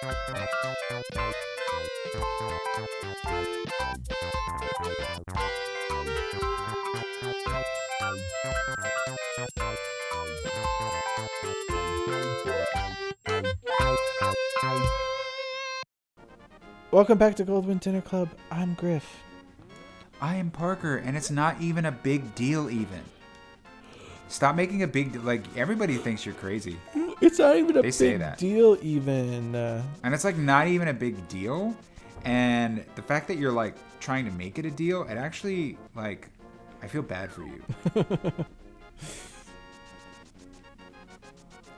Welcome back to Goldwynn Dinner Club. I'm Grif. I am Parker, and it's not even a big deal even. Stop making a big deal. Like, everybody thinks you're crazy. It's not even a They say big that. deal even. And it's like not even a big deal. And the fact that you're like trying to make it a deal, it actually, like, I feel bad for you.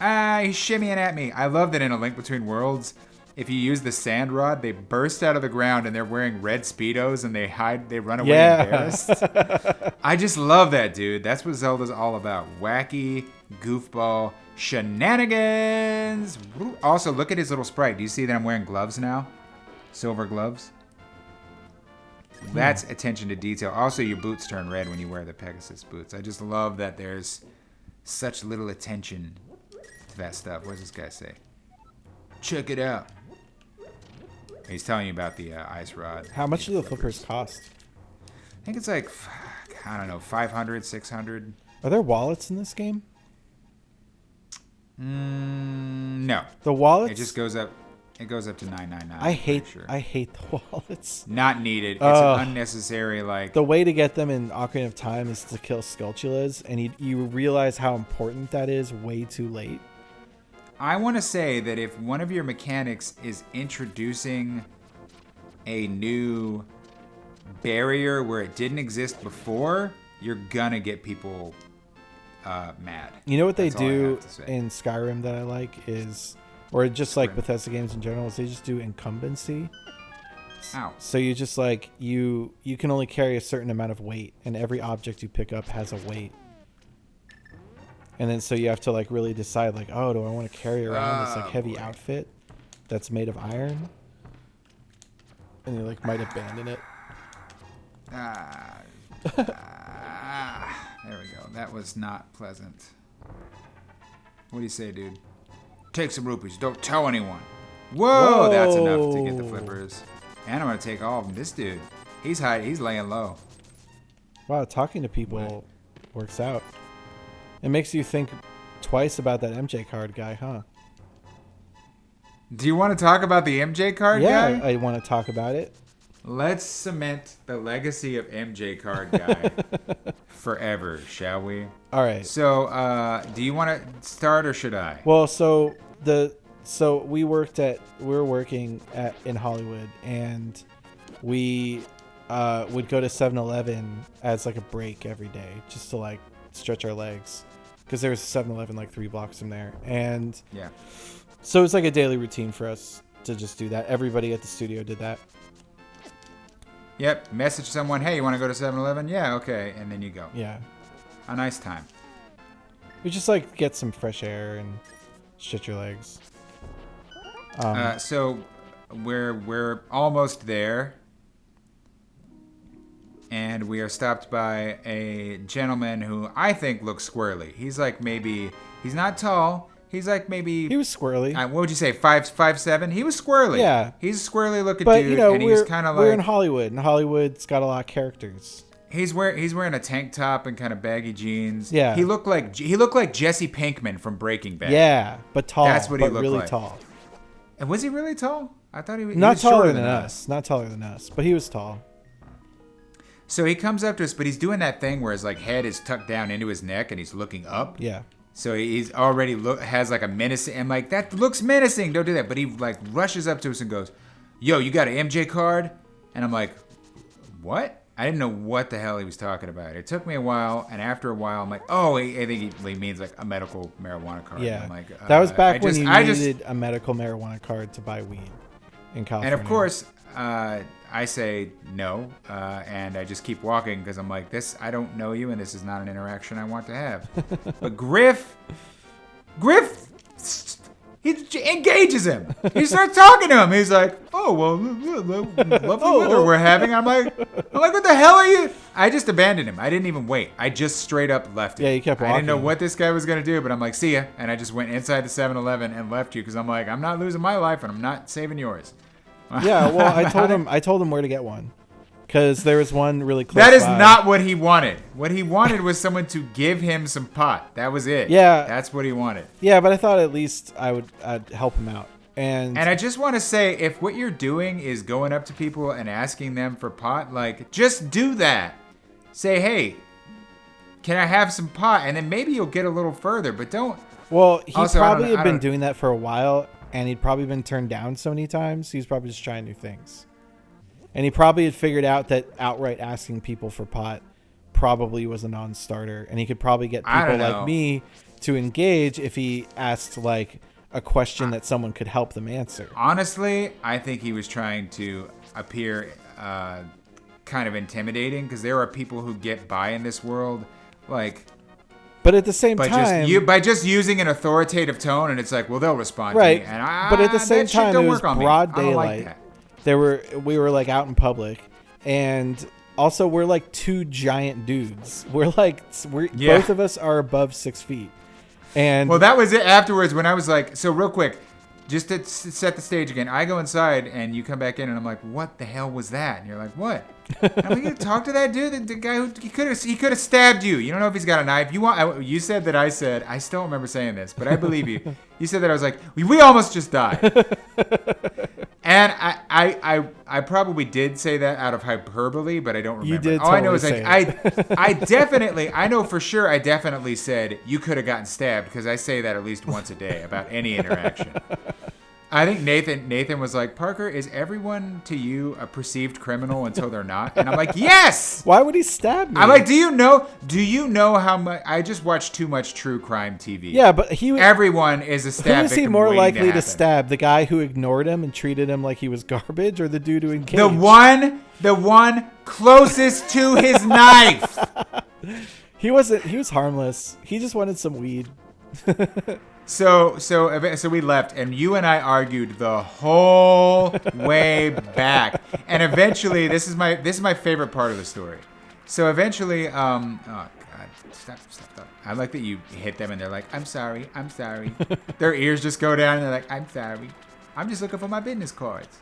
He's shimmying at me. I love that in A Link Between Worlds, if you use the sand rod, they burst out of the ground and they're wearing red Speedos and they run away embarrassed. I just love that, dude. That's what Zelda's all about. Wacky, goofball, shenanigans. Also, look at his little sprite. Do you see that I'm wearing gloves now? Silver gloves. That's attention to detail. Also, your boots turn red when you wear the Pegasus boots. I just love that there's such little attention to that stuff. What does this guy say? Check it out. He's telling you about the ice rod. How much do the flippers cost? I think it's like, I don't know, 500, 600. Are there wallets in this game? No. The wallets? It just goes up. It goes up to 999. I hate the wallets. Not needed. It's an unnecessary, like. The way to get them in Ocarina of Time is to kill Skulltulas, and you realize how important that is way too late. I want to say that if one of your mechanics is introducing a new barrier where it didn't exist before, you're gonna get people mad. You know what That's they do say. in Skyrim that I like is, or just like Bethesda games in general, is they just do incumbency. Ow. So you just like, you can only carry a certain amount of weight, and every object you pick up has a weight. And then so you have to like really decide like, oh, do I want to carry around this like heavy outfit that's made of iron? And you like might abandon it. There we go. That was not pleasant. What do you say, dude? Take some rupees. Don't tell anyone. Whoa, that's enough to get the flippers. And I'm gonna take all of them. This dude, he's laying low. Wow, talking to people works out. It makes you think twice about that MJ card guy, huh? Do you want to talk about the MJ card guy? Yeah, I want to talk about it. Let's cement the legacy of MJ card guy forever, shall we? All right. So, do you want to start or should I? Well, we were working in Hollywood, and we would go to 7-Eleven as like a break every day, just to like stretch our legs, because there was a 7-Eleven like 3 blocks from there, and yeah. So it's like a daily routine for us to just do that. Everybody at the studio did that. Yep. Message someone, hey, you want to go to 7-Eleven? Yeah, okay. And then you go. Yeah. A nice time. We just like get some fresh air and stretch your legs. So we're almost there. And we are stopped by a gentleman who I think looks squirrely. He's like he's not tall. He's like maybe... He was squirrely. What would you say, 5'7"? He was squirrely. Yeah. He's a squirrely looking but, dude. You know, and he's kind of like... We're in Hollywood, and Hollywood's got a lot of characters. He's wearing a tank top and kind of baggy jeans. Yeah. He looked like Jesse Pinkman from Breaking Bad. Yeah, but tall. That's what he looked really like. Tall. And was he really tall? I thought he was Not taller shorter than us. Not taller than us, but he was tall. So he comes up to us, but he's doing that thing where his like head is tucked down into his neck and he's looking up. Yeah. So he's already has like a menacing, and like that looks menacing. Don't do that. But he like rushes up to us and goes, "Yo, you got an MJ card?" And I'm like, "What?" I didn't know what the hell he was talking about. It took me a while, and after a while, I'm like, "Oh, I think he means like a medical marijuana card." Yeah. I'm like, that was back when you needed a medical marijuana card to buy weed in California. And of course, I say no, and I just keep walking because I'm like, I don't know you, and this is not an interaction I want to have. But Grif, he engages him. He starts talking to him. He's like, oh, well, lovely weather we're having. I'm like, what the hell are you? I just abandoned him. I didn't even wait. I just straight up left him. Yeah, you kept walking. I didn't know what this guy was going to do, but I'm like, see ya. And I just went inside the 7-Eleven and left you because I'm like, I'm not losing my life and I'm not saving yours. Yeah, well, I told him where to get one. Because there was one really close That is by. not what he wanted. What he wanted was someone to give him some pot. That was it. Yeah. That's what he wanted. Yeah, but I thought at least I'd help him out. And I just want to say, if what you're doing is going up to people and asking them for pot, like, just do that. Say, hey, can I have some pot? And then maybe you'll get a little further, but don't. Well, he also, probably had been doing that for a while, and he'd probably been turned down so many times. He's probably just trying new things. And he probably had figured out that outright asking people for pot probably was a non-starter. And he could probably get people like me to engage if he asked, like, a question that someone could help them answer. Honestly, I think he was trying to appear kind of intimidating because there are people who get by in this world, like... But at the same time... by just using an authoritative tone, and it's like, well, they'll respond right. to me. And but at the same time, it was broad daylight. Like we were like out in public, and also we're like two giant dudes. Both of us are above 6 feet. And well, that was it afterwards when I was like, so real quick, just to set the stage again, I go inside and you come back in and I'm like, what the hell was that? And you're like, what? I'm like, you talk to that dude, the guy who he could have stabbed you. You don't know if he's got a knife. You said that I still don't remember saying this, but I believe you. You said that I was like, we almost just died. And I probably did say that out of hyperbole, but I don't remember. You did. All I know is like I know for sure I definitely said you could have gotten stabbed because I say that at least once a day about any interaction. I think Nathan was like, Parker, is everyone to you a perceived criminal until they're not? And I'm like, yes. Why would he stab me? I'm like, do you know how much? I just watch too much true crime TV. Yeah, but everyone is a stab. Who is he more likely to stab? The guy who ignored him and treated him like he was garbage, or the dude who engaged? The one closest to his knife. He was harmless. He just wanted some weed. So we left, and you and I argued the whole way back, and eventually, this is my favorite part of the story. So eventually, oh God, stop. I like that you hit them, and they're like, I'm sorry. Their ears just go down, and they're like, I'm sorry. I'm just looking for my business cards.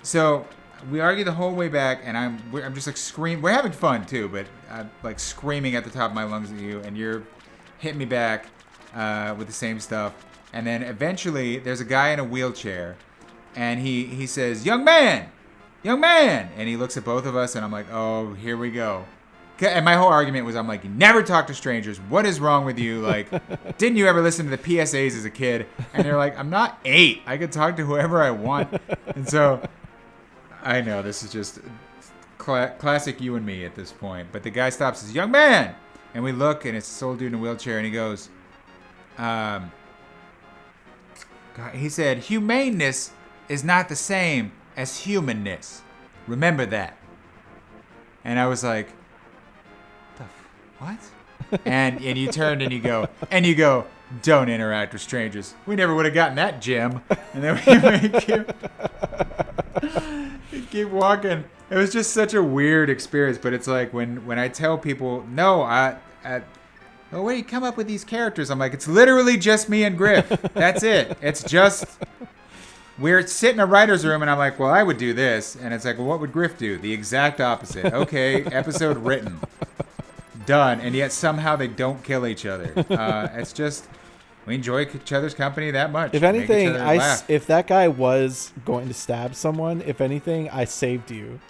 So we argue the whole way back, and I'm just like screaming. We're having fun too, but I'm like screaming at the top of my lungs at you, and you're hitting me back with the same stuff. And then eventually there's a guy in a wheelchair, and he says, young man, and he looks at both of us, and I'm like, oh, here we go. And my whole argument was, I'm like, you never talk to strangers. What is wrong with you? Like, didn't you ever listen to the PSAs as a kid? And they're like, I'm not 8. I could talk to whoever I want. And so I know this is just classic you and me at this point. But the guy stops and says, young man. And we look, and it's this old dude in a wheelchair, and he goes, he said, humaneness is not the same as humanness. Remember that. And I was like, what? And you turned and you go, don't interact with strangers. We never would have gotten that, Jim. And then we keep walking. It was just such a weird experience, but it's like when I tell people, no, where do you come up with these characters? I'm like, it's literally just me and Grif. That's it. It's just, we're sitting in a writer's room, and I'm like, well, I would do this. And it's like, well, what would Grif do? The exact opposite. Okay, episode written. Done. And yet somehow they don't kill each other. It's just, we enjoy each other's company that much. If anything, if that guy was going to stab someone, if anything, I saved you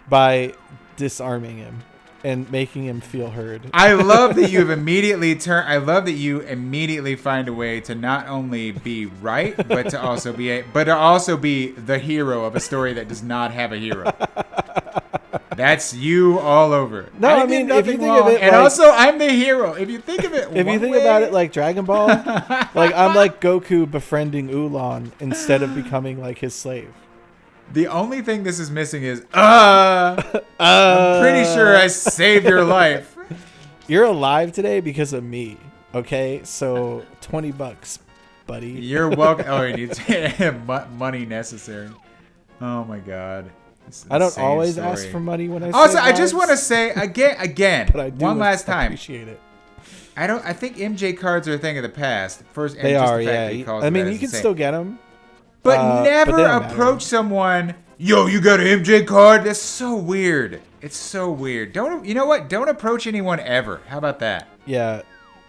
by disarming him and making him feel heard. I love that you've immediately find a way to not only be right, but to also be the hero of a story that does not have a hero. That's you all over. No, I mean, if you think of it, and also I'm the hero. If you think of it, about it like Dragon Ball, like I'm like Goku befriending Oolong instead of becoming like his slave. The only thing this is missing is, I'm pretty sure I saved your life. You're alive today because of me. Okay, so $20, buddy. You're welcome. Oh, you need money necessary. Oh my God. I don't always ask for money when I say Also, I vibes, just want to say again, but I do one last time. Appreciate it. I think MJ cards are a thing of the past. First, and They just are, the fact yeah. that he calls I it mean, that you is can insane. still get them. But never they don't approach matter. someone. Yo, you got an MJ card? That's so weird. It's so weird. You know what? Don't approach anyone ever. How about that? Yeah.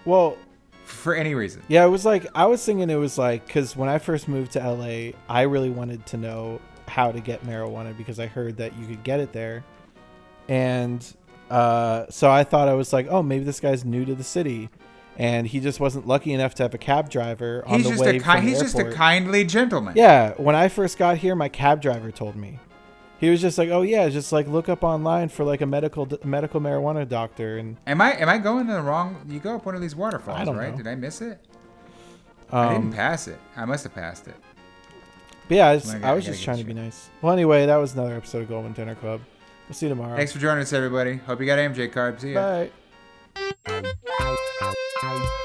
Well, For any reason. yeah, it was like, I was thinking it was like, because when I first moved to LA, I really wanted to know how to get marijuana because I heard that you could get it there. And so I thought, I was like, oh, maybe this guy's new to the city. And he just wasn't lucky enough to have a cab driver on the way from the He's just a airport. kindly gentleman. Yeah, when I first got here, my cab driver told me. He was just like, "Oh yeah, just like look up online for like a medical marijuana doctor." And Am I going the wrong? You go up one of these waterfalls, I don't right? know. Did I miss it? I didn't pass it. I must have passed it. But yeah, I gotta was just get trying to straight. be nice. Well, anyway, that was another episode of Goldwynn Dinner Club. We'll see you tomorrow. Thanks for joining us, everybody. Hope you got an MJ card. See ya. Bye.